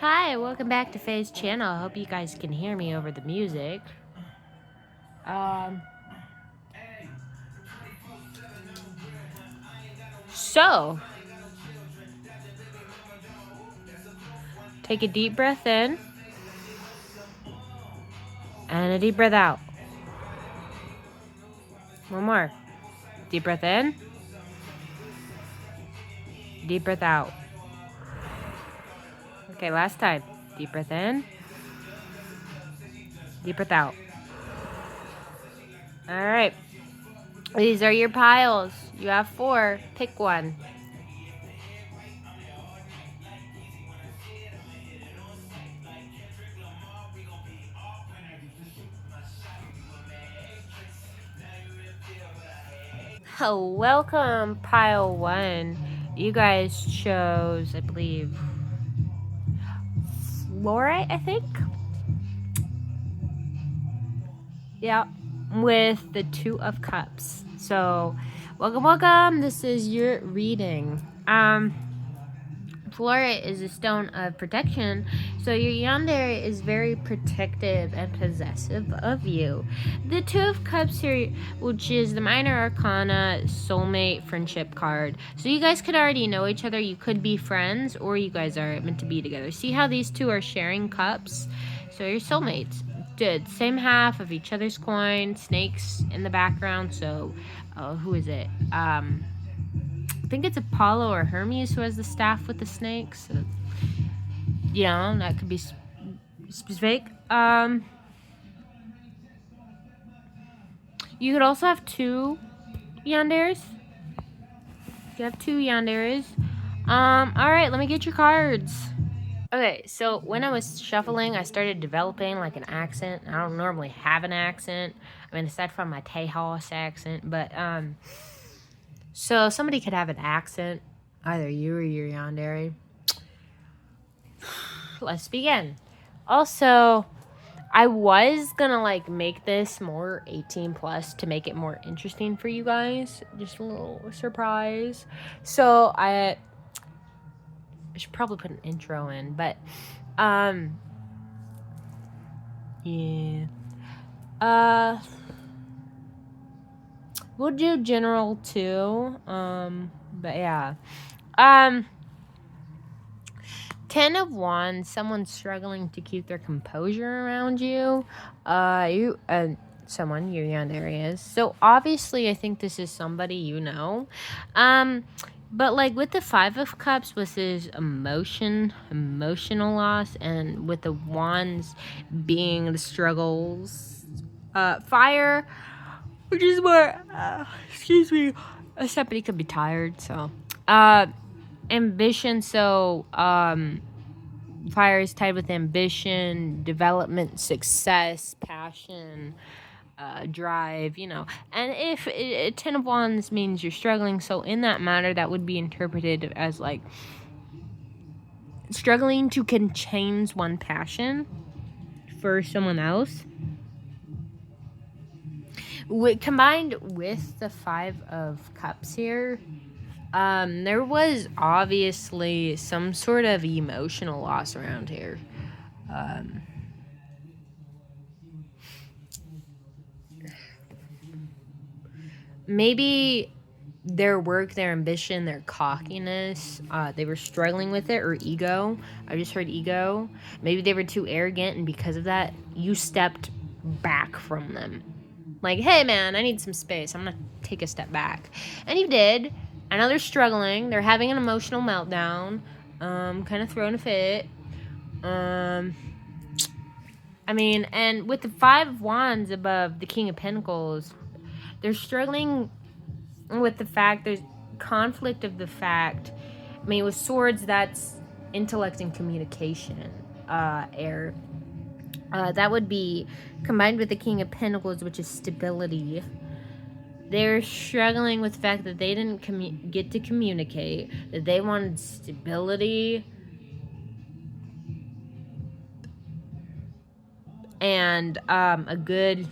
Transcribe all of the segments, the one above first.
Hi, welcome back to Faye's channel. I hope you guys can hear me over the music. So, take a deep breath in and a deep breath out. One more. Deep breath in, deep breath out. Okay, last time. Deep breath in, deep breath out. All right. These are your piles. You have 4. Pick one. Oh, welcome, pile 1. You guys chose, I believe, fluorite, I think? Yeah, with the 2 of cups. So, welcome. This is your reading. Fluorite is a stone of protection, so your yandere is very protective and possessive of you. The 2 of cups here, which is the minor arcana soulmate friendship card. So you guys could already know each other. You could be friends, or you guys are meant to be together. See how these 2 are sharing cups? So you're soulmates. Did same half of each other's coin, snakes in the background. So who is it? I think it's Apollo or Hermes who has the staff with the snakes. So, that could be specific. You could also have 2 yanderes. You have 2 yanderes. Alright, let me get your cards. Okay, so when I was shuffling, I started developing like an accent. I don't normally have an accent. I mean, aside from my Tejas accent, but so somebody could have an accent, either you or your yandere. Let's begin. Also, I was gonna like make this more 18 plus to make it more interesting for you guys. Just a little surprise. So I should probably put an intro in, but yeah. We'll do general too. But yeah. 10 of Wands, someone struggling to keep their composure around you. Someone, your yandere is. So obviously, I think this is somebody you know. But like with the 5 of Cups, with his emotional loss, and with the Wands being the struggles, fire, which is more, somebody could be tired, so, ambition, so, fire is tied with ambition, development, success, passion, drive, and if 10 of Wands means you're struggling, so in that matter, that would be interpreted as, like, struggling to change one passion for someone else. Combined with the 5 of Cups here, there was obviously some sort of emotional loss around here. Maybe their work, their ambition, their cockiness, they were struggling with it, or ego. I just heard ego. Maybe they were too arrogant, and because of that, you stepped back from them. Like, hey man, I need some space. I'm gonna take a step back. And you did. I know they're struggling. They're having an emotional meltdown. Kind of throwing a fit. I mean, and with the 5 of Wands above the King of Pentacles, they're struggling with the fact there's conflict of the fact. I mean, with Swords, that's intellect and communication, air. That would be combined with the King of Pentacles, which is stability. They're struggling with the fact that they didn't get to communicate, that they wanted stability and a good,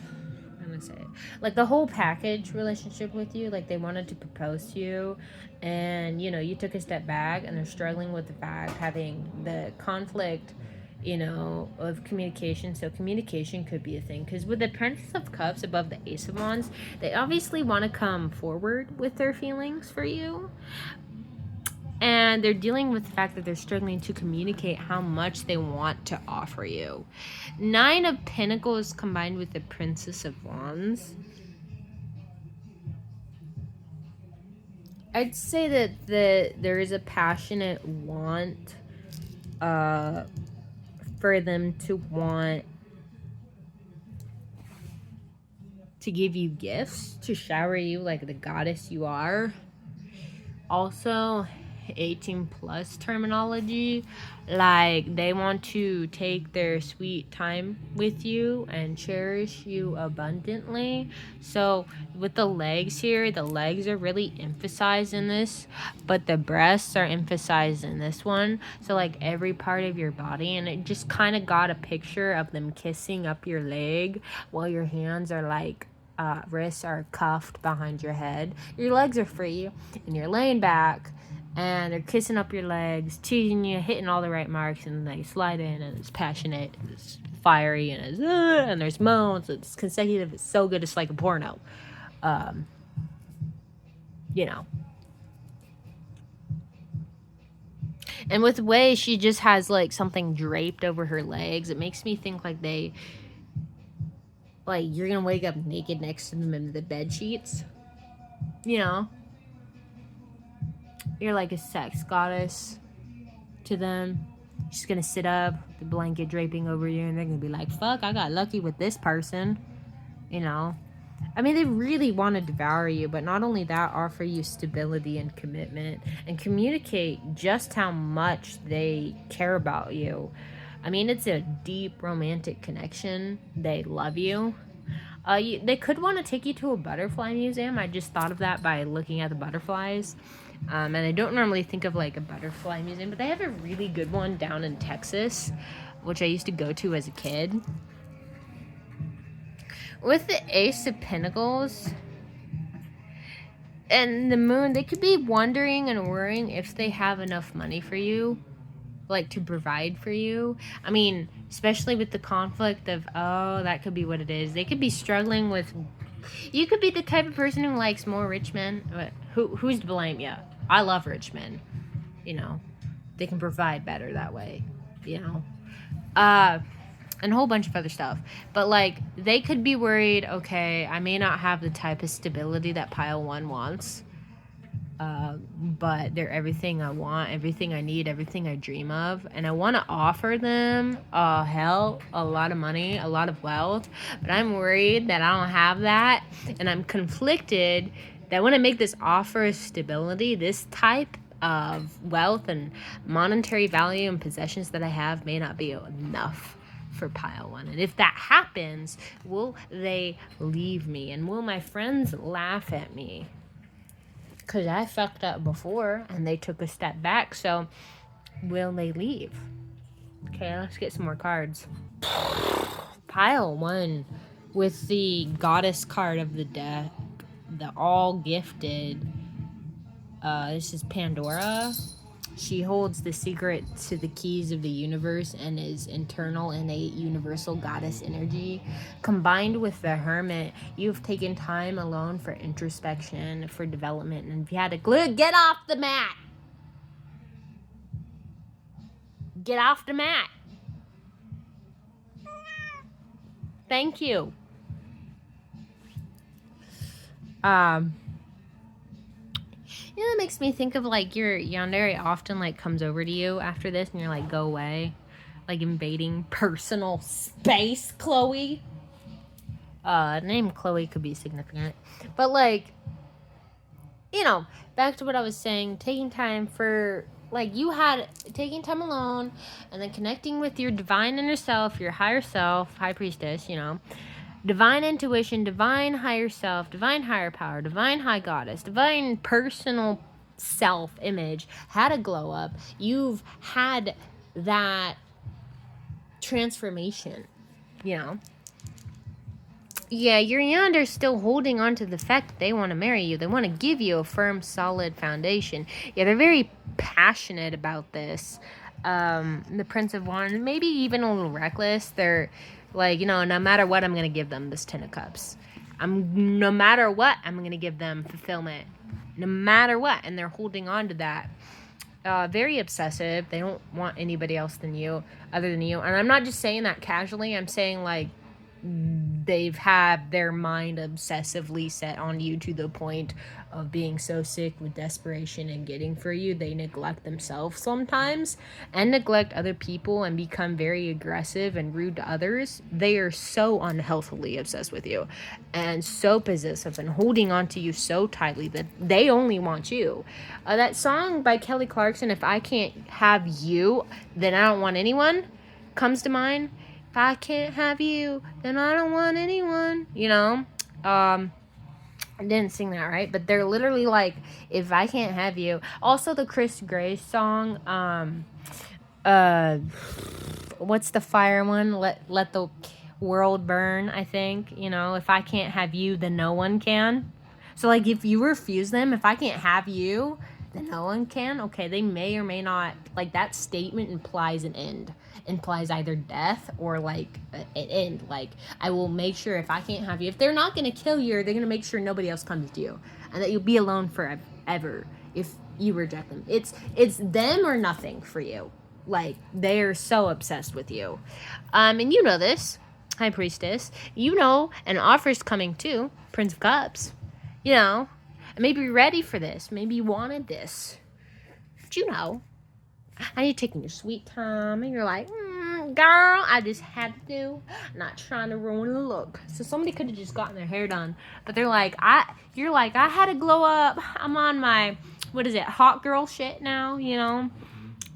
I'm gonna say it, like the whole package relationship with you. Like they wanted to propose to you, and you took a step back, and they're struggling with the fact having the conflict, of communication. So communication could be a thing, because with the Princess of Cups above the Ace of Wands, they obviously want to come forward with their feelings for you, and they're dealing with the fact that they're struggling to communicate how much they want to offer you. Nine of Pentacles combined with the Princess of Wands, I'd say that there is a passionate want for them to want to give you gifts, to shower you like the goddess you are. Also, 18 plus terminology, like they want to take their sweet time with you and cherish you abundantly. So with the legs here, the legs are really emphasized in this, but the breasts are emphasized in this one. So like every part of your body, and it just kind of got a picture of them kissing up your leg while your hands are like wrists are cuffed behind your head. Your legs are free, and you're laying back, and they're kissing up your legs, teasing you, hitting all the right marks, and they slide in, and it's passionate, and it's fiery, and it's and there's moans, it's consecutive, it's so good, it's like a porno. You know. And with Wei, she just has like something draped over her legs. It makes me think like you're gonna wake up naked next to them in the bed sheets. You're like a sex goddess to them. She's gonna sit up, the blanket draping over you, and they're gonna be like, fuck, I got lucky with this person. I mean, they really want to devour you, but not only that, offer you stability and commitment, and communicate just how much they care about you. I mean, it's a deep romantic connection. They love you. They could want to take you to a butterfly museum. I just thought of that by looking at the butterflies. And I don't normally think of like a butterfly museum, but they have a really good one down in Texas, which I used to go to as a kid. With the Ace of Pentacles and the Moon, they could be wondering and worrying if they have enough money for you, like to provide for you. I mean, especially with the conflict of, that could be what it is. They could be struggling with, you could be the type of person who likes more rich men. But who's to blame you? I love rich men. They can provide better that way. And a whole bunch of other stuff. But like, they could be worried, okay, I may not have the type of stability that pile one wants. But they're everything I want, everything I need, everything I dream of. And I want to offer them, a lot of money, a lot of wealth. But I'm worried that I don't have that. And I'm conflicted that when I make this offer of stability, this type of wealth and monetary value and possessions that I have may not be enough for pile one. And if that happens, will they leave me? And will my friends laugh at me? Because I fucked up before and they took a step back. So will they leave? Okay, let's get some more cards. Pile one with the goddess card of the deck, the all gifted. This is Pandora. She holds the secret to the keys of the universe and is internal, innate, universal goddess energy. Combined with the Hermit, you've taken time alone for introspection, for development, and if you had to get off the mat. Get off the mat. Thank you. That makes me think of like your Yandere often like comes over to you after this and you're like, go away. Like invading personal space, Chloe. The name Chloe could be significant. But like, back to what I was saying, taking time for, like, you had taking time alone and then connecting with your divine inner self, your higher self, high priestess, divine intuition, divine higher self, divine higher power, divine high goddess, divine personal self image had a glow up. You've had that transformation, Yeah, your Yander's still holding on to the fact that they want to marry you. They want to give you a firm, solid foundation. Yeah, they're very passionate about this. The Prince of Wands, maybe even a little reckless. They're like, no matter what, I'm going to give them this Ten of Cups. No matter what, I'm going to give them fulfillment. No matter what. And they're holding on to that. Very obsessive. They don't want anybody else other than you. And I'm not just saying that casually. I'm saying, like, they've had their mind obsessively set on you to the point of being so sick with desperation and getting for you, they neglect themselves sometimes and neglect other people and become very aggressive and rude to others. They are so unhealthily obsessed with you and so possessive and holding on to you so tightly that they only want you. That song by Kelly Clarkson, If I Can't Have You, Then I Don't Want Anyone, comes to mind. If I can't have you, then I don't want anyone. I didn't sing that right, but they're literally like, if I can't have you. Also, the Chris Gray song, what's the fire one? Let the world burn, I think. If I can't have you, then no one can. So, like, if you refuse them, if I can't have you, then no one can. Okay, they may or may not, like, that statement implies an end. Implies either death or, like, an end. Like, I will make sure if I can't have you, if they're not going to kill you, they're going to make sure nobody else comes to you. And that you'll be alone forever if you reject them. It's them or nothing for you. Like, they're so obsessed with you. And you know this, High Priestess. An offer's coming too, Prince of Cups. And maybe you're ready for this. Maybe you wanted this. But and you're taking your sweet time, and you're like, girl, I just had to. Not trying to ruin the look. So somebody could have just gotten their hair done, but they're like, I had to glow up. I'm on my, hot girl shit now. You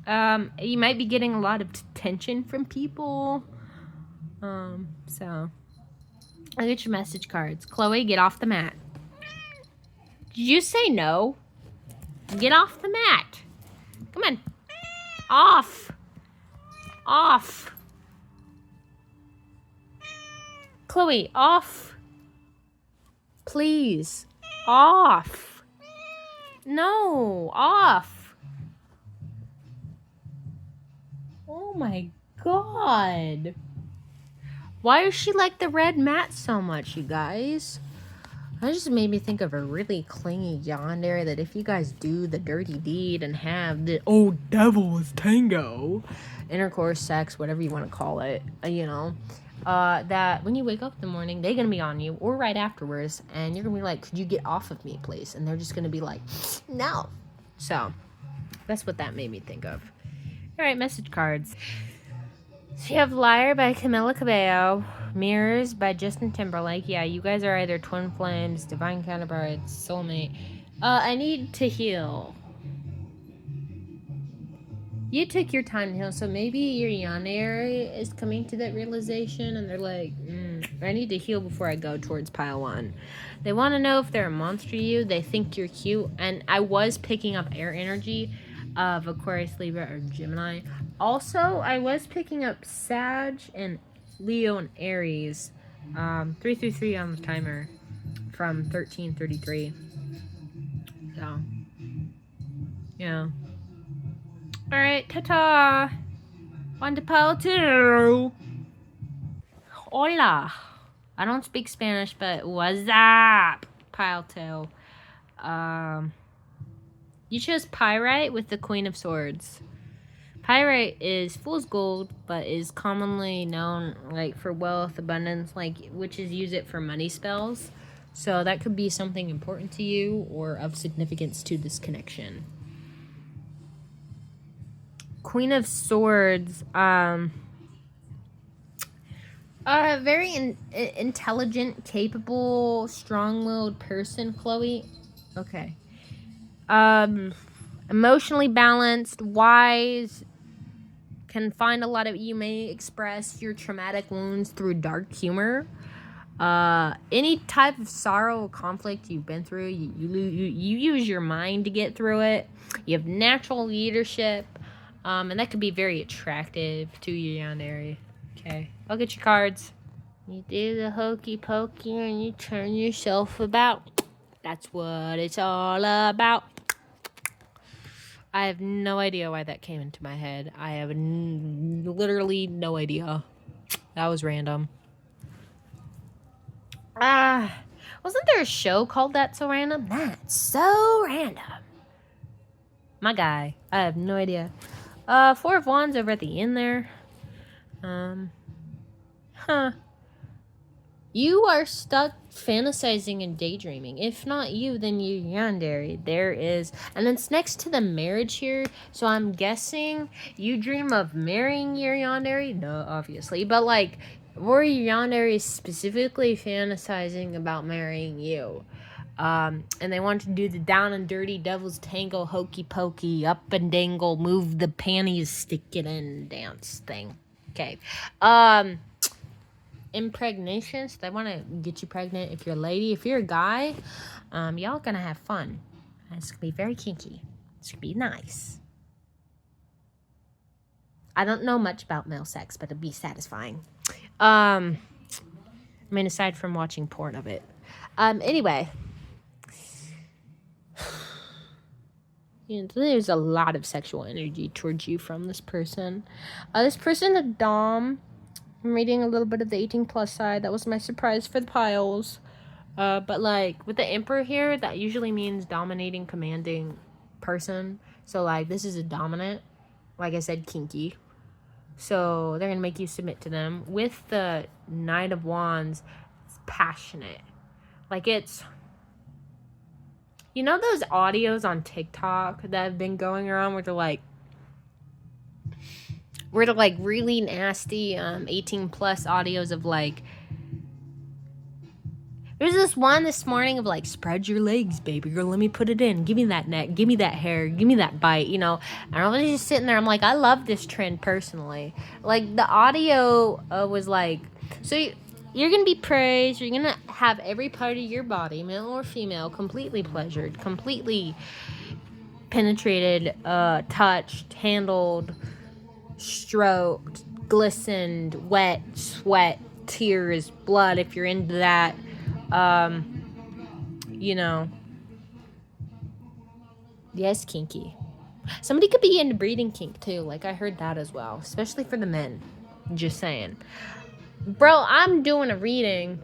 might be getting a lot of attention from people. So I'll get your message cards. Chloe, get off the mat. Did you say no? Get off the mat. Come on. Off. Chloe, off. Please. Off. No, off. Oh my God. Why is she like the red mat so much, you guys? That just made me think of a really clingy Yandere that if you guys do the dirty deed and have the old devil's tango, intercourse, sex, whatever you want to call it, that when you wake up in the morning, they're going to be on you or right afterwards, and you're going to be like, could you get off of me, please? And they're just going to be like, no. So, that's what that made me think of. All right, message cards. So you have Liar by Camila Cabello, Mirrors by Justin Timberlake. Yeah, you guys are either twin flames, divine counterparts, soulmate. I need to heal. You took your time to heal, so maybe your Yandere is coming to that realization, and they're like, I need to heal before I go towards pile 1. They want to know if they're a monster to you. They think you're cute, and I was picking up air energy of Aquarius, Libra, or Gemini. Also, I was picking up Sag and Leo and Aries. 333 on the timer from 1333. So, yeah. Alright, ta-ta! On to pile 2. Hola! I don't speak Spanish, but what's up? Pile 2. You chose Pyrite with the Queen of Swords. Pyrite is fool's gold, but is commonly known for wealth, abundance, witches use it for money spells. So that could be something important to you or of significance to this connection. Queen of Swords, a very intelligent, capable, strong-willed person, Chloe. Okay. Emotionally balanced, wise, can find a lot of, you may express your traumatic wounds through dark humor. Any type of sorrow or conflict you've been through, you use your mind to get through it. You have natural leadership, and that could be very attractive to you, Yandere. Okay, I'll get your cards. You do the hokey pokey and you turn yourself about. That's what it's all about. I have no idea why that came into my head. I have literally no idea. That was random. Wasn't there a show called That's So Random? That's so random. My guy. I have no idea. Four of Wands over at the end there. You are stuck fantasizing and daydreaming. If not you, then you, Yandere. There is, and it's next to the marriage here. So I'm guessing you dream of marrying your Yandere. No, obviously, but like, were your Yandere specifically fantasizing about marrying you? And they want to do the down and dirty devil's tango, hokey pokey, up and dangle, move the panties, stick it in dance thing. Okay. Impregnation, so they want to get you pregnant. If you're a lady, if you're a guy, y'all gonna have fun. It's gonna be very kinky. It's gonna be nice. I don't know much about male sex, but it'll be satisfying. I mean, aside from watching porn of it. Anyway, there's a lot of sexual energy towards you from this person. This person, a dom. I'm reading a little bit of the 18 plus side. That was my surprise for the piles. But like with the Emperor here, that usually means dominating, commanding person. So like this is a dominant, like I said, kinky. So they're gonna make you submit to them. With the Knight of Wands, it's passionate. Like it's, you know those audios on TikTok that have been going around where they're like really nasty 18 plus audios of like, there's this one this morning of like, spread your legs, baby girl, let me put it in, give me that neck, give me that hair, give me that bite, you know. And I was just sitting there, I'm like, I love this trend personally. Like the audio was like, so you're gonna be praised, you're gonna have every part of your body, male or female, completely pleasured, completely penetrated, touched, handled, stroked, glistened, wet, sweat, tears, blood, if you're into that. You know. Yes, kinky. Somebody could be into breeding kink too. Like I heard that as well, especially for the men. Just saying. Bro, I'm doing a reading.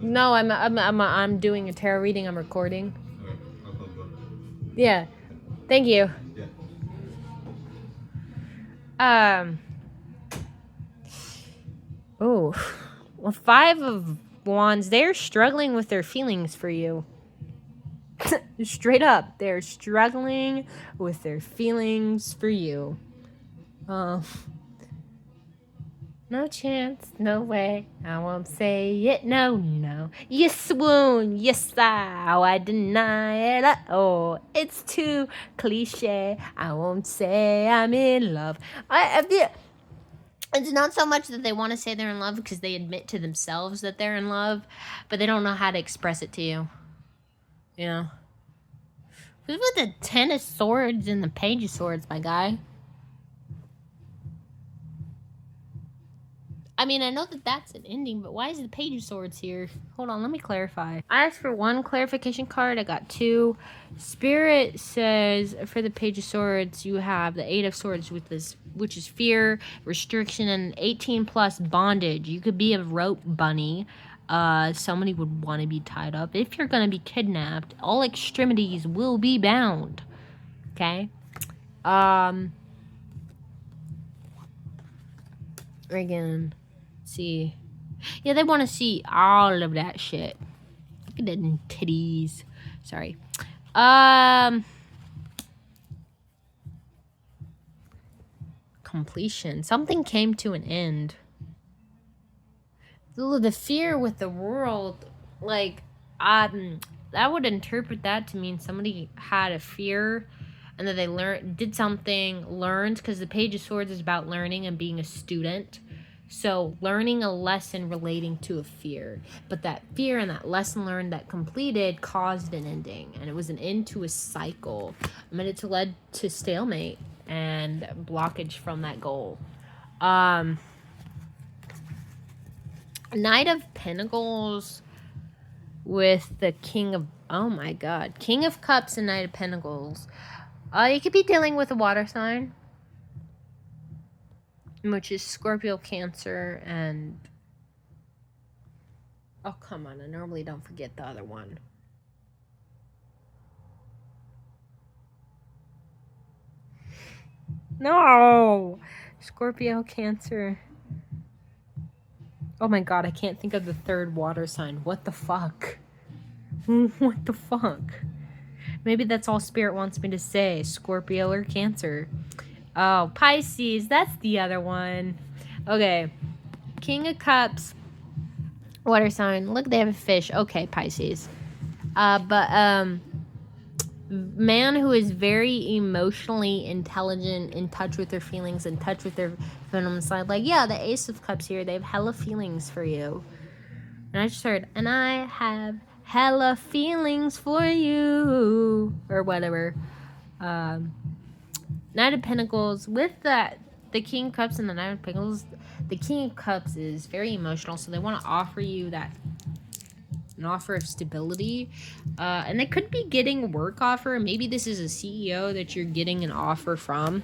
No, I'm doing a tarot reading. I'm recording. Yeah. Thank you. Oh, well, 5 of Wands, they're struggling with their feelings for you. Straight up, they're struggling with their feelings for you. No chance, no way, I won't say it, no. You swoon, you sigh, I deny it, oh, it's too cliche, I won't say I'm in love. It's not so much that they want to say they're in love because they admit to themselves that they're in love, but they don't know how to express it to you. You know? Who's with the 10 of Swords and the Page of Swords, my guy? I mean, I know that that's an ending, but why is the Page of Swords here? Hold on, let me clarify. I asked for 1 clarification card. I got 2. Spirit says for the Page of Swords, you have the 8 of Swords with this, which is fear, restriction, and 18 plus bondage. You could be a rope bunny. Somebody would want to be tied up. If you're going to be kidnapped, all extremities will be bound. Okay? Again, see. Yeah, they want to see all of that shit. Look at them titties. Sorry. Completion. Something came to an end. The fear with the world, like, I would interpret that to mean somebody had a fear and that they did something, learned, because the Page of Swords is about learning and being a student. So learning a lesson relating to a fear. But that fear and that lesson learned that completed caused an ending. And it was an end to a cycle. I mean, it's led to stalemate and blockage from that goal. Knight of Pentacles with the King of, oh my god, King of Cups and Knight of Pentacles. You could be dealing with a water sign, which is Scorpio, Cancer, and oh come on, I normally don't forget the other one. No, Scorpio, Cancer. Oh my god, I can't think of the third water sign. What the fuck? What the fuck? Maybe that's all Spirit wants me to say. Scorpio or Cancer. Oh, Pisces. That's the other one. Okay. King of Cups. Water sign. Look, they have a fish. Okay, Pisces. Man who is very emotionally intelligent, in touch with their feelings, in touch with their feminine side. Like, yeah, the Ace of Cups here, they have hella feelings for you. And I just heard, and I have hella feelings for you, or whatever. Knight of Pentacles with that, the King of Cups and the Knight of Pentacles. The King of Cups is very emotional, so they want to offer you that, an offer of stability, and they could be getting a work offer. Maybe this is a CEO that you're getting an offer from.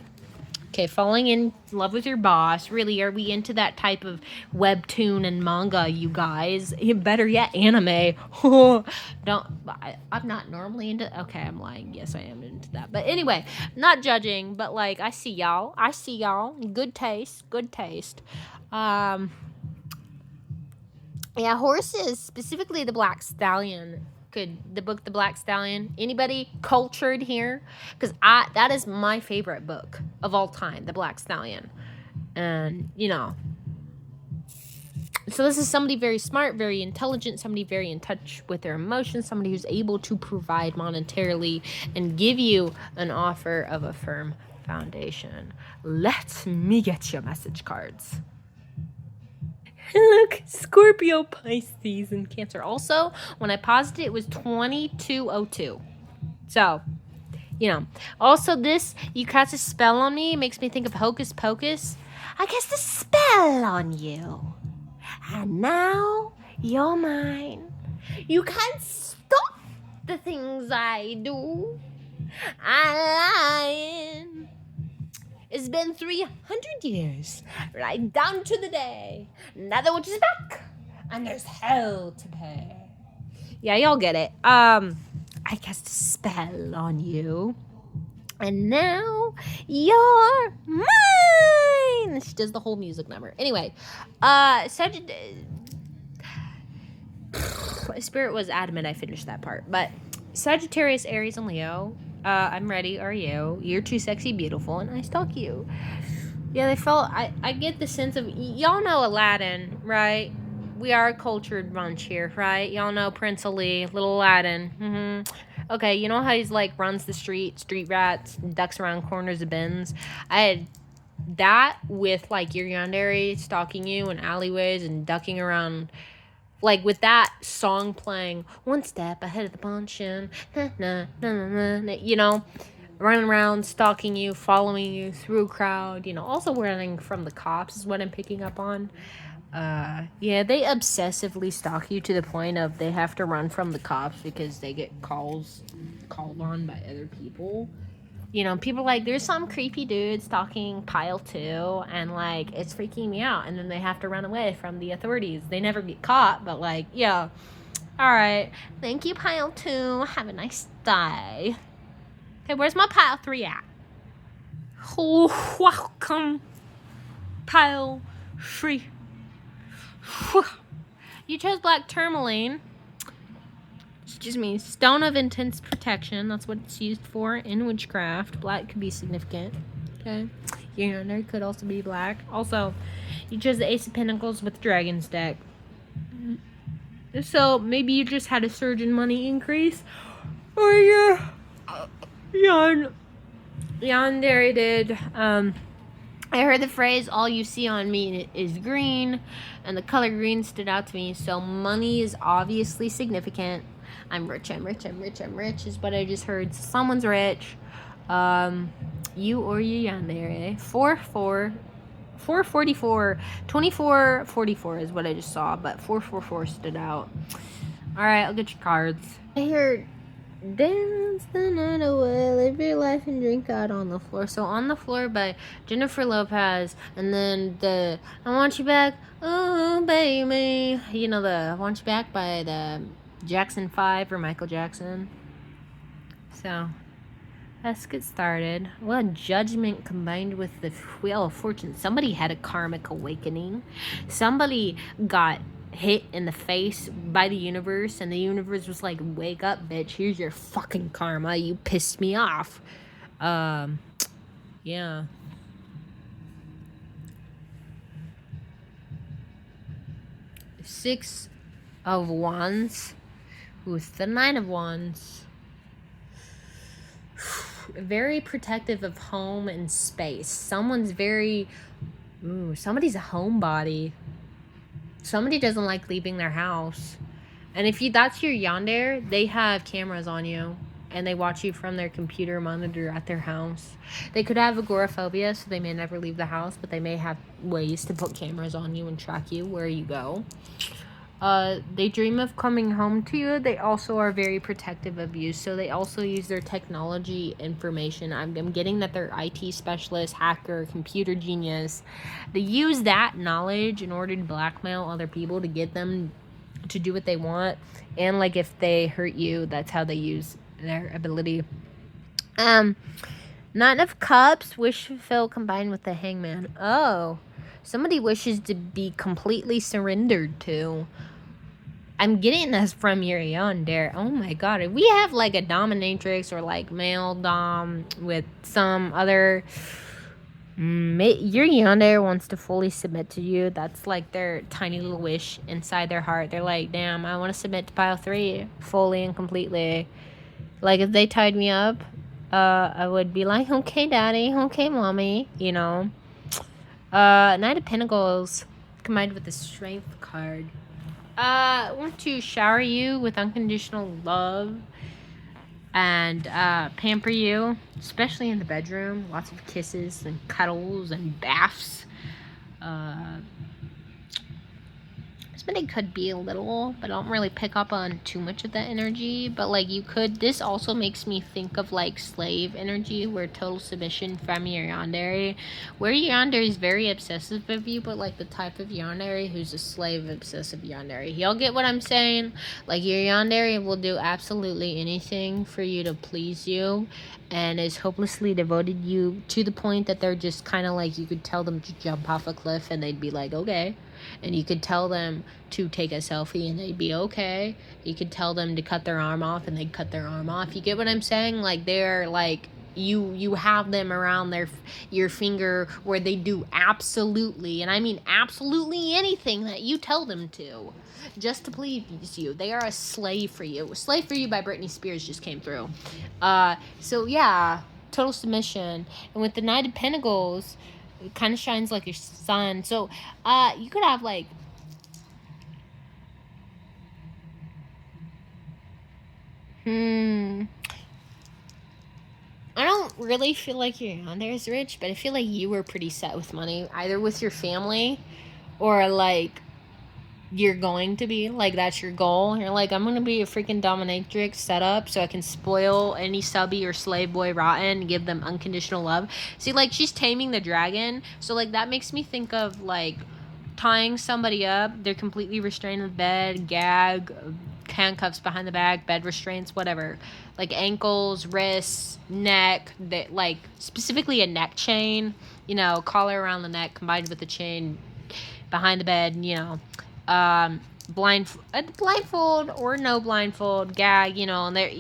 Okay, falling in love with your boss. Really, are we into that type of webtoon and manga, you guys? Better yet, anime. I'm not normally into. Okay, I'm lying. Yes, I am into that. But anyway, not judging. But like, I see y'all. Good taste. Good taste. Yeah, horses, specifically the Black Stallion. The book The Black Stallion. Anybody cultured here? Because that is my favorite book of all time, The Black Stallion. And, you know. So this is somebody very smart, very intelligent, somebody very in touch with their emotions, somebody who's able to provide monetarily and give you an offer of a firm foundation. Let me get your message cards. Look, Scorpio, Pisces, and Cancer. Also, when I paused it was 22:02. So, you know. Also, this, you cast a spell on me. It makes me think of Hocus Pocus. I cast a spell on you. And now, you're mine. You can't stop the things I do. I'm lying. It's been 300 years, right down to the day. Now the witch is back, and there's hell to pay. Yeah, y'all get it. I cast a spell on you, and now you're mine. She does the whole music number. Anyway, Spirit was adamant I finished that part, but Sagittarius, Aries, and Leo. I'm ready, are you? You're too sexy, beautiful, and I stalk you. Yeah, they felt, I get the sense of, y'all know Aladdin, right? We are a cultured bunch here, right? Y'all know Prince Ali, little Aladdin. Okay, you know how he's like, runs the street rats, ducks around corners of bins? I had that with like your Yandere stalking you in alleyways and ducking around. Like, with that song playing, one step ahead of the puncheon, you know, running around, stalking you, following you through a crowd, you know, also running from the cops is what I'm picking up on. Yeah, they obsessively stalk you to the point of they have to run from the cops because they get called on by other people. You know, people are like, there's some creepy dude stalking Pile 2, and, like, it's freaking me out. And then they have to run away from the authorities. They never get caught, but, like, yeah. All right. Thank you, Pile 2. Have a nice day. Okay, where's my Pile 3 at? Oh, welcome, Pile 3. You chose black tourmaline. Excuse me, stone of intense protection. That's what it's used for in witchcraft. Black could be significant. Okay. Your there could also be black. Also, you chose the Ace of Pentacles with Dragon's deck. So, maybe you just had a surge in money increase. Or Yandere did. I heard the phrase, all you see on me is green. And the color green stood out to me. So, money is obviously significant. I'm rich is what I just heard. Someone's rich. You or your Yandere. 4/4. 444, 2444 is what I just saw, but 444 stood out. All right, I'll get your cards. I hear dance the night away, live your life and drink out on the floor. So On the Floor by Jennifer Lopez, and then the I Want You Back, oh baby, you know, the I Want You Back by the Jackson 5 or Michael Jackson. So let's get started. Well, Judgment combined with the Wheel of Fortune. Somebody had a karmic awakening. Somebody got hit in the face by the universe, and the universe was like, wake up, bitch, here's your fucking karma, you pissed me off. Yeah. Six of Wands with the Nine of Wands. Very protective of home and space. Somebody's a homebody. Somebody doesn't like leaving their house. And if that's your yandere, they have cameras on you. And they watch you from their computer monitor at their house. They could have agoraphobia, so they may never leave the house. But they may have ways to put cameras on you and track you where you go. They dream of coming home to you. They also are very protective of you. So they also use their technology information. I'm getting that they're IT specialist, hacker, computer genius. They use that knowledge in order to blackmail other people to get them to do what they want. And like if they hurt you, that's how they use their ability. Nine of Cups, wish fulfilled combined with the Hangman. Oh, somebody wishes to be completely surrendered to. I'm getting this from your yandere. Oh my god. If we have like a dominatrix or like male dom with some other... your yandere wants to fully submit to you. That's like their tiny little wish inside their heart. They're like, damn, I want to submit to pile 3 fully and completely. Like if they tied me up, I would be like, okay daddy, okay mommy, you know. Knight of Pentacles combined with the Strength card. I want to shower you with unconditional love and pamper you, especially in the bedroom. Lots of kisses and cuddles and baths. Somebody could be a little, but I don't really pick up on too much of that energy. But like you could, this also makes me think of like slave energy, where total submission from your yandere, where your yandere is very obsessive of you, but like the type of yandere who's a slave obsessive yandere. Y'all get what I'm saying? Like your yandere will do absolutely anything for you to please you, and is hopelessly devoted you to the point that they're just kind of like, you could tell them to jump off a cliff and they'd be like, okay. And you could tell them to take a selfie and they'd be okay. You could tell them to cut their arm off and they'd cut their arm off. You get what I'm saying? Like they're like, you have them around your finger where they do absolutely, and I mean absolutely anything that you tell them to, just to please you. They are a slave for you. Slave for You by Britney Spears just came through. So yeah, total submission. And with the Knight of Pentacles, it kind of shines like your sun. So you could have like I don't really feel like your yandere is rich, but I feel like you were pretty set with money, either with your family or like you're going to be, like that's your goal. You're like, I'm gonna be a freaking dominatrix set up so I can spoil any subby or slave boy rotten and give them unconditional love. See, like she's taming the dragon, so like that makes me think of like tying somebody up. They're completely restrained in the bed, gag, handcuffs behind the back, bed restraints, whatever, like ankles, wrists, neck, that like specifically a neck chain, you know, collar around the neck combined with the chain behind the bed, you know. Blindfold or no blindfold, gag, you know, and they're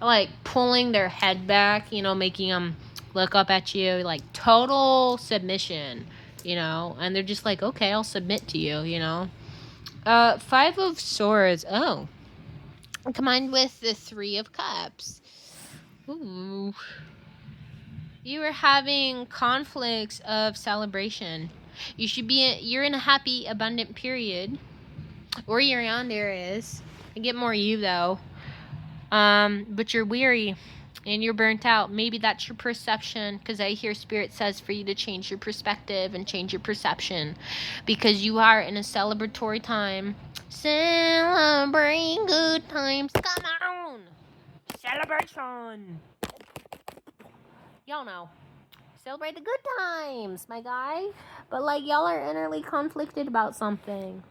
like pulling their head back, you know, making them look up at you, like total submission, you know, and they're just like, okay, I'll submit to you, you know. 5 of Swords, oh, combined with the 3 of Cups. Ooh. You are having conflicts of celebration. You're in a happy, abundant period. Or your yandere is. I get more you, though. But you're weary. and you're burnt out. Maybe that's your perception, because I hear Spirit says for you to change your perspective and change your perception, because you are in a celebratory time. Celebrate good times. Come on! Celebration! Y'all know. Celebrate the good times, my guy. But like, y'all are innerly conflicted about something.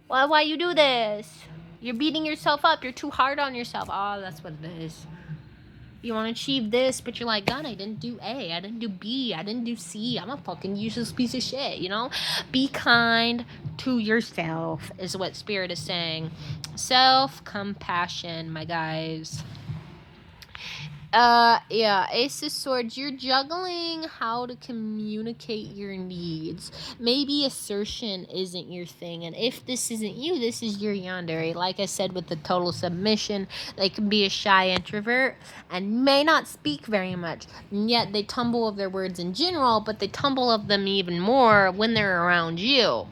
Why you do this? You're beating yourself up. You're too hard on yourself. Oh, that's what it is. You want to achieve this, but you're like, God, I didn't do A. I didn't do B. I didn't do C. I'm a fucking useless piece of shit, you know? Be kind to yourself is what Spirit is saying. Self-compassion, my guys. Yeah, Ace of Swords, you're juggling how to communicate your needs. Maybe assertion isn't your thing, and if this isn't you, this is your yandere. Like I said, with the total submission, they can be a shy introvert and may not speak very much, and yet they tumble of their words in general, but they tumble of them even more when they're around you.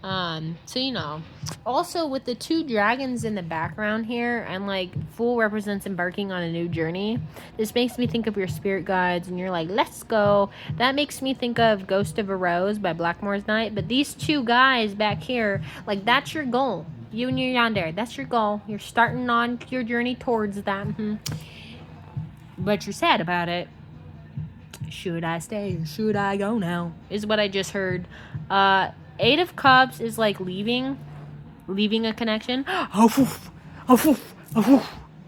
So you know. Also, with the 2 dragons in the background here, and like Fool represents embarking on a new journey, this makes me think of your spirit guides, and you're like, let's go. That makes me think of Ghost of a Rose by Blackmore's Night. But these 2 guys back here, like, that's your goal. You and your yandere, that's your goal. You're starting on your journey towards that. But you're sad about it. Should I stay? Should I go now? Is what I just heard. 8 of Cups is like leaving a connection.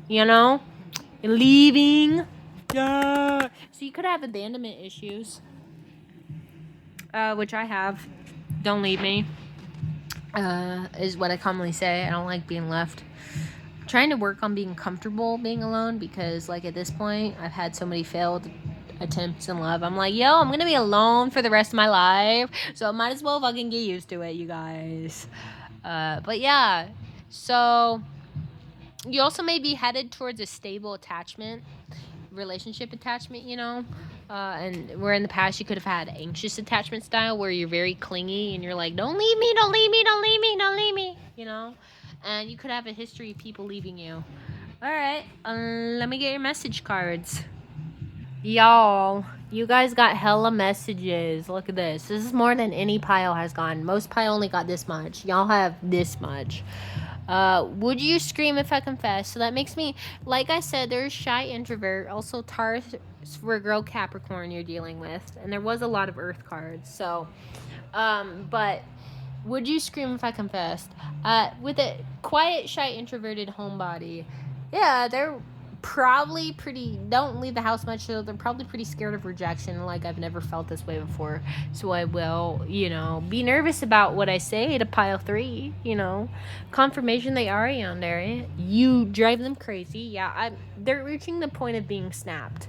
You know? Leaving. Yeah. So you could have abandonment issues. Which I have. Don't leave me. Is what I commonly say. I don't like being left. I'm trying to work on being comfortable being alone, because like at this point I've had so many failed attempts in love. I'm like, yo, I'm gonna be alone for the rest of my life, so I might as well fucking get used to it, you guys. But yeah, so you also may be headed towards a stable relationship attachment, you know. And where in the past you could have had anxious attachment style, where you're very clingy and you're like, don't leave me, don't leave me, don't leave me, don't leave me, you know. And you could have a history of people leaving you. All right, let me get your message cards. Y'all, you guys got hella messages. Look at this. This is more than any pile has gotten. Most pile only got this much. Y'all have this much. Would you scream if I confess? So that makes me, like I said, there's shy introvert. Also, Taurus, Virgo, Capricorn you're dealing with. And there was a lot of Earth cards. So, but would you scream if I confessed? With a quiet, shy, introverted homebody. Yeah, they're probably don't leave the house much, so they're probably pretty scared of rejection. Like, I've never felt this way before, so I will, you know, be nervous about what I say to pile 3, you know. Confirmation they are yandere. You drive them crazy. Yeah, they're reaching the point of being snapped.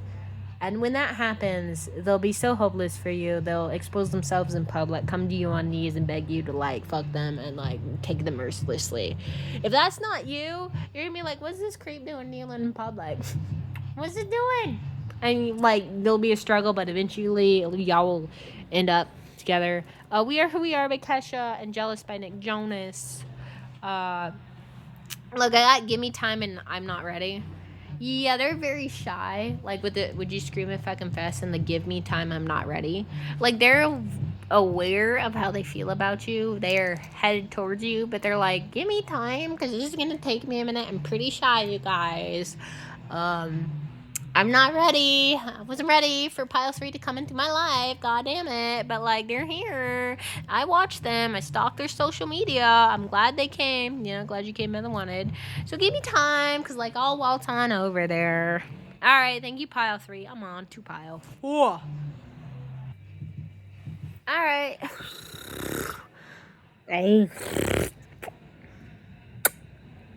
And when that happens, they'll be so hopeless for you. They'll expose themselves in public, come to you on knees and beg you to, like, fuck them and, like, take them mercilessly. If that's not you, you're gonna be like, what's this creep doing kneeling in public? What's it doing? And, like, there'll be a struggle, but eventually y'all will end up together. We Are Who We Are by Kesha and Jealous by Nick Jonas. Look, I got Give Me Time and I'm Not Ready. Yeah, they're very shy. Like, with the Would You Scream If I Confess and the Give Me Time, I'm Not Ready. Like, they're aware of how they feel about you. They're headed towards you, but they're like, give me time, because this is going to take me a minute. I'm pretty shy, you guys. I'm not ready. I wasn't ready for pile 3 to come into my life. God damn it. But, like, they're here. I watched them. I stalked their social media. I'm glad they came. You know, glad you came and wanted. So give me time, because, like, I'll waltz on over there. All right. Thank you, pile 3. I'm on to pile 4. All right. Hey.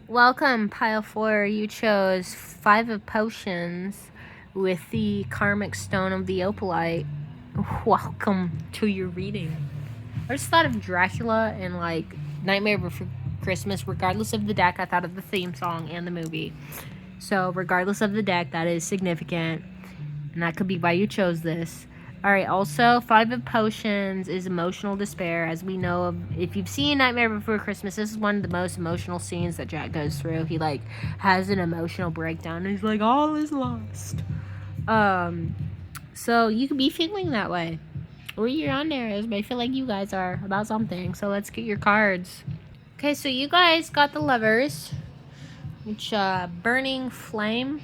Welcome, pile 4. You chose 5 of Potions with the Karmic Stone of the Opalite. Welcome to your reading. I just thought of Dracula and, like, Nightmare Before Christmas. Regardless of the deck, I thought of the theme song and the movie. So, regardless of the deck, that is significant. And that could be why you chose this. All right, also, 5 of Potions is emotional despair. As we know, if you've seen Nightmare Before Christmas, this is one of the most emotional scenes that Jack goes through. He, like, has an emotional breakdown, and he's like, all is lost. So you could be feeling that way. Or you're on there, but I feel like you guys are about something. So let's get your cards. Okay, so you guys got the Lovers, which, Burning Flame.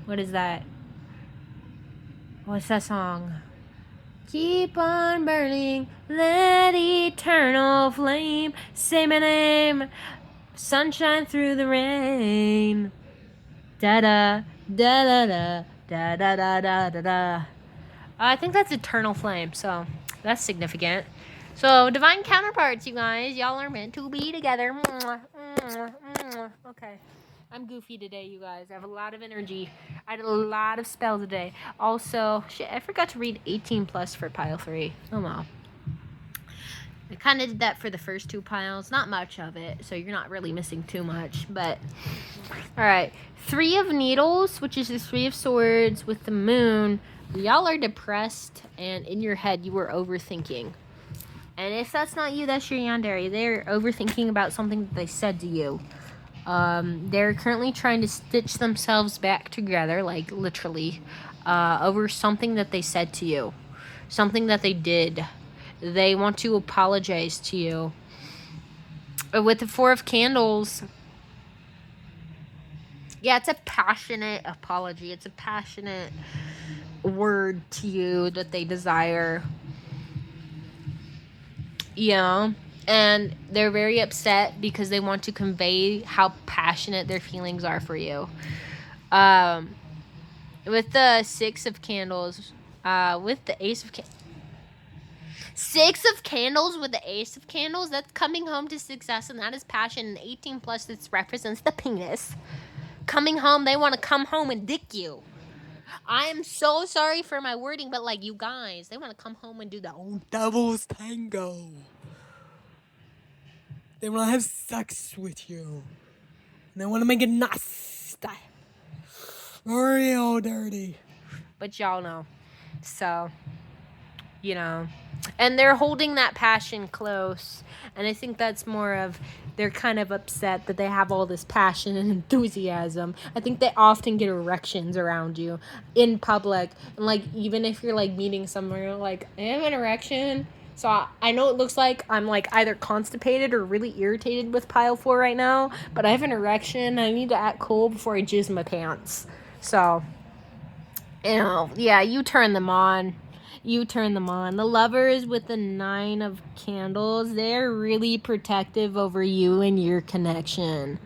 What is that? What's that song? Keep on burning, let eternal flame, say my name, sunshine through the rain. Da-da, da-da-da, da-da-da-da-da-da. I think that's eternal flame, so that's significant. So, divine counterparts, you guys. Y'all are meant to be together. Okay. I'm goofy today, you guys. I have a lot of energy. I did a lot of spells today. Also, shit, I forgot to read 18 plus for pile 3. Oh well. I kind of did that for the first 2 piles. Not much of it, so you're not really missing too much. But, alright. 3 of Needles, which is the 3 of Swords with the Moon. Y'all are depressed, and in your head, you are overthinking. And if that's not you, that's your Yandere. They're overthinking about something that they said to you. They're currently trying to stitch themselves back together, like literally, over something that they said to you, something that they did. They want to apologize to you. With the 4 of Candles, yeah, it's a passionate apology. It's a passionate word to you that they desire. Yeah. And they're very upset because they want to convey how passionate their feelings are for you. With the 6 of Candles, with the Ace of Candles. 6 of Candles with the Ace of Candles, that's coming home to success, and that is passion. And 18 plus, this represents the penis. Coming home, they want to come home and dick you. I am so sorry for my wording, but like, you guys, they want to come home and do the old devil's tango. They want to have sex with you. And they want to make it nasty. Real dirty. But y'all know. So, you know. And they're holding that passion close. And I think that's more of, they're kind of upset that they have all this passion and enthusiasm. I think they often get erections around you in public. And like, even if you're like meeting somewhere, like, I have an erection. So I know it looks like I'm like either constipated or really irritated with pile 4 right now. But I have an erection. I need to act cool before I jizz my pants. So, you know, yeah, you turn them on. You turn them on. The Lovers with the 9 of Candles, they're really protective over you and your connection.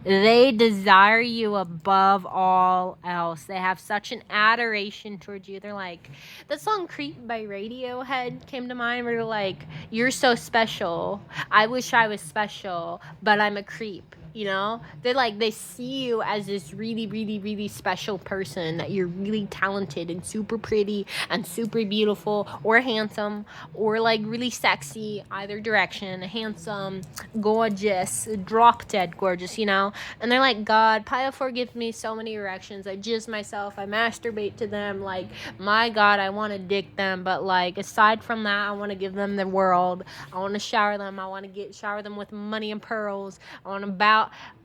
They desire you above all else. They have such an adoration towards you. They're like, that song Creep by Radiohead came to mind where they're like, you're so special. I wish I was special, but I'm a creep. You know, they're like, they see you as this really, really, really special person, that you're really talented and super pretty and super beautiful or handsome or like really sexy, either direction, handsome, gorgeous, drop dead gorgeous, you know. And they're like, God, pile 4 gives me so many erections. I jizz myself, I masturbate to them. Like, my God, I want to dick them. But like, aside from that, I want to give them the world. I want to shower them. I want to shower them with money and pearls. I want to bow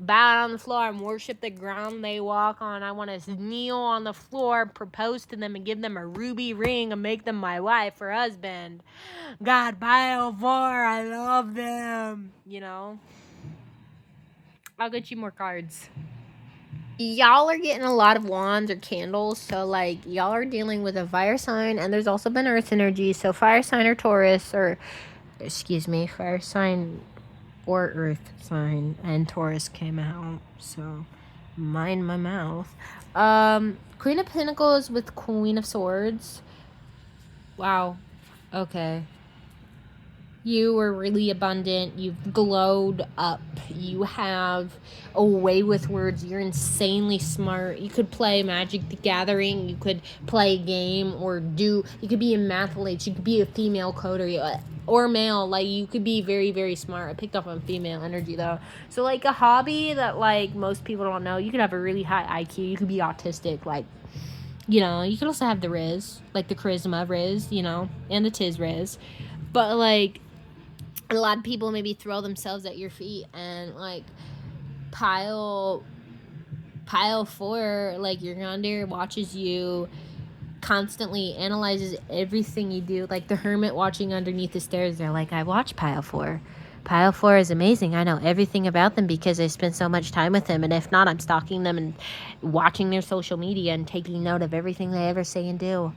on the floor and worship the ground they walk on. I want to kneel on the floor, propose to them, and give them a ruby ring and make them my wife or husband. God, pile 4, I love them. You know? I'll get you more cards. Y'all are getting a lot of wands or candles, so like, y'all are dealing with a fire sign, and there's also been earth energy, so fire sign or Taurus, or fire sign or earth sign, and Taurus came out, so mind my mouth. Queen of Pentacles with Queen of Swords. Wow. Okay. You were really abundant. You've glowed up. You have a way with words. You're insanely smart. You could play Magic the Gathering. You could play a game you could be in mathletes. You could be a female coder or male. Like, you could be very, very smart. I picked up on female energy, though. So, like, a hobby that, like, most people don't know, you could have a really high IQ. You could be autistic. Like, You know, you can also have the Riz, like the charisma Riz, you know, and the Tiz Riz. But, like, a lot of people maybe throw themselves at your feet and, like, pile 4, like, your yonder watches you, constantly analyzes everything you do, like the hermit watching underneath the stairs. They're like, I watch pile 4. Pile 4 is amazing. I know everything about them because I spend so much time with them, and if not, I'm stalking them and watching their social media and taking note of everything they ever say and do.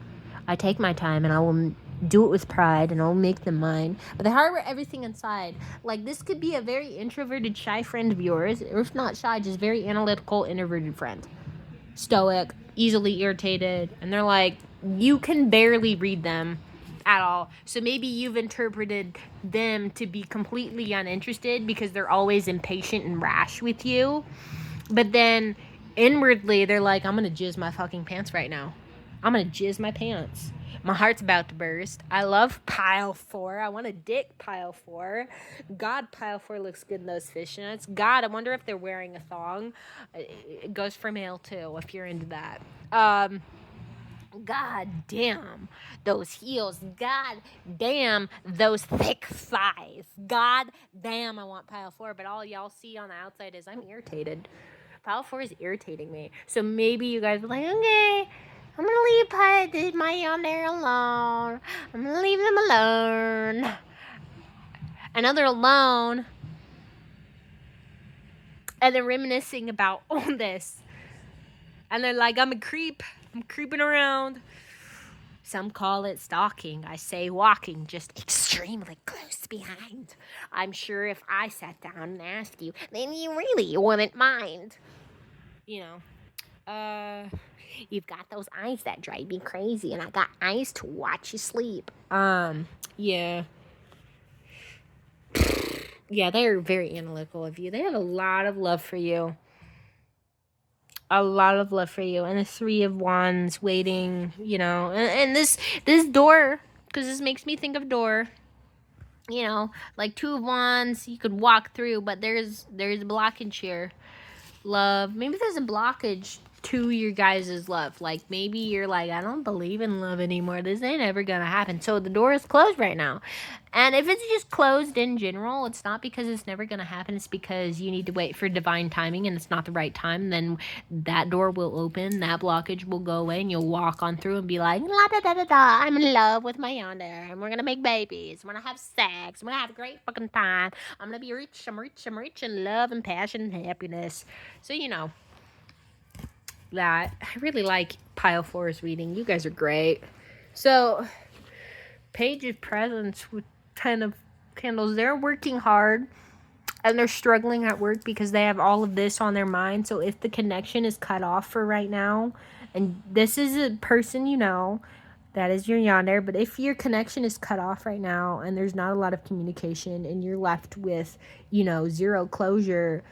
I take my time and I will do it with pride and I'll make them mine. But they harbor everything inside. Like, this could be a very introverted, shy friend of yours, or if not shy, just very analytical, introverted friend. Stoic, easily irritated, and they're like, you can barely read them at all. So maybe you've interpreted them to be completely uninterested because they're always impatient and rash with you. But then inwardly, they're like, I'm gonna jizz my fucking pants right now. I'm gonna jizz my pants. My heart's about to burst. I love pile 4. I want to dick pile 4. God, pile 4 looks good in those fishnets. God, I wonder if they're wearing a thong. It goes for male too, if you're into that. God damn those heels. God damn those thick thighs. God damn, I want pile 4. But all y'all see on the outside is I'm irritated. Pile 4 is irritating me. So maybe you guys are like, okay, I'm gonna leave my Yandere alone. I'm gonna leave them alone. And now they're alone. And they're reminiscing about all this. And they're like, I'm a creep. I'm creeping around. Some call it stalking. I say walking, just extremely close behind. I'm sure if I sat down and asked you, then you really wouldn't mind. You know. You've got those eyes that drive me crazy, and I got eyes to watch you sleep. Yeah. Yeah, they're very analytical of you. They have a lot of love for you. A lot of love for you. And the 3 of Wands waiting, you know. And this door, because this makes me think of door. You know, like 2 of Wands, you could walk through, but there's a blockage here. Love. Maybe there's a blockage to your guys' love. Like, maybe you're like, I don't believe in love anymore. This ain't ever gonna happen. So the door is closed right now. And if it's just closed in general, it's not because it's never gonna happen. It's because you need to wait for divine timing and it's not the right time. Then that door will open, that blockage will go away, and you'll walk on through and be like, la da da da da, I'm in love with my Yandere, and we're gonna make babies, we're gonna have sex, we're gonna have a great fucking time, I'm gonna be rich, I'm rich in love and passion and happiness. So, you know, that. I really like pile 4's reading. You guys are great. So, Page of Presents with 10 of Candles. They're working hard and they're struggling at work because they have all of this on their mind. So, if the connection is cut off for right now, and this is a person you know, that is your Yandere, but if your connection is cut off right now and there's not a lot of communication and you're left with, you know, zero closure,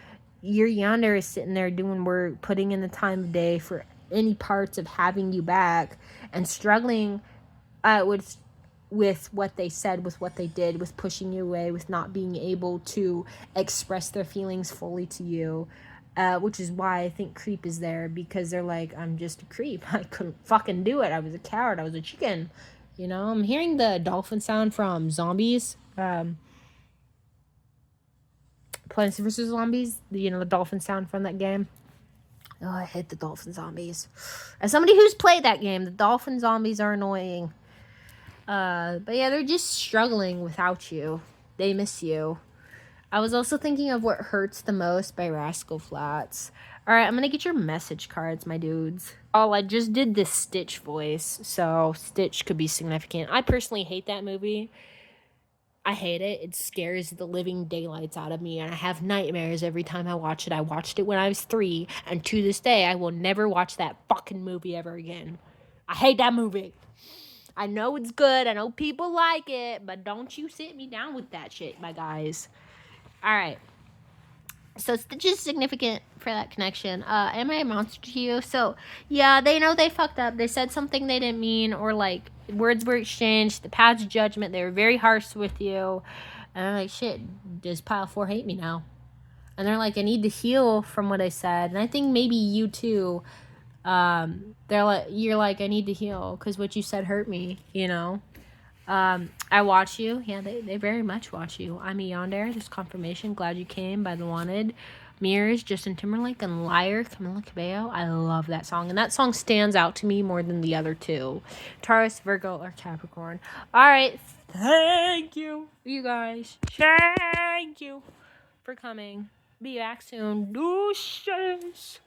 your Yandere is sitting there doing work, putting in the time of day for any parts of having you back, and struggling with what they said, with what they did, with pushing you away, with not being able to express their feelings fully to you, which is why I think creep is there, because they're like, I'm just a creep. I couldn't fucking do it. I was a coward. I was a chicken. You know, I'm hearing the dolphin sound from Zombies. Plants vs. Zombies, you know, the dolphin sound from that game. Oh, I hate the dolphin zombies. As somebody who's played that game, the dolphin zombies are annoying. But yeah, they're just struggling without you. They miss you. I was also thinking of What Hurts the Most by Rascal Flatts. Alright, I'm gonna get your message cards, my dudes. Oh, I just did this Stitch voice, so Stitch could be significant. I personally hate that movie. I hate it. It scares the living daylights out of me, and I have nightmares every time I watch it. I watched it when I was 3, and to this day, I will never watch that fucking movie ever again. I hate that movie. I know it's good. I know people like it, but don't you sit me down with that shit, my guys. All right. So Stitch is significant for that connection. Am I a monster to you? So, yeah, they know they fucked up. They said something they didn't mean, or, like, words were exchanged. The paths of judgment, they were very harsh with you. And I'm like, shit, does pile 4 hate me now? And they're like, I need to heal from what I said. And I think maybe you, too, They're like, you're like, I need to heal because what you said hurt me, you know. I watch you. Yeah, they very much watch you. I'm a Yandere. This confirmation. Glad you came by the Wanted. Mirrors, Justin Timberlake, and Liar, Camila Cabello. I love that song. And that song stands out to me more than the other two. Taurus, Virgo, or Capricorn. Alright. Thank you, you guys. Thank you for coming. Be back soon. Deuces.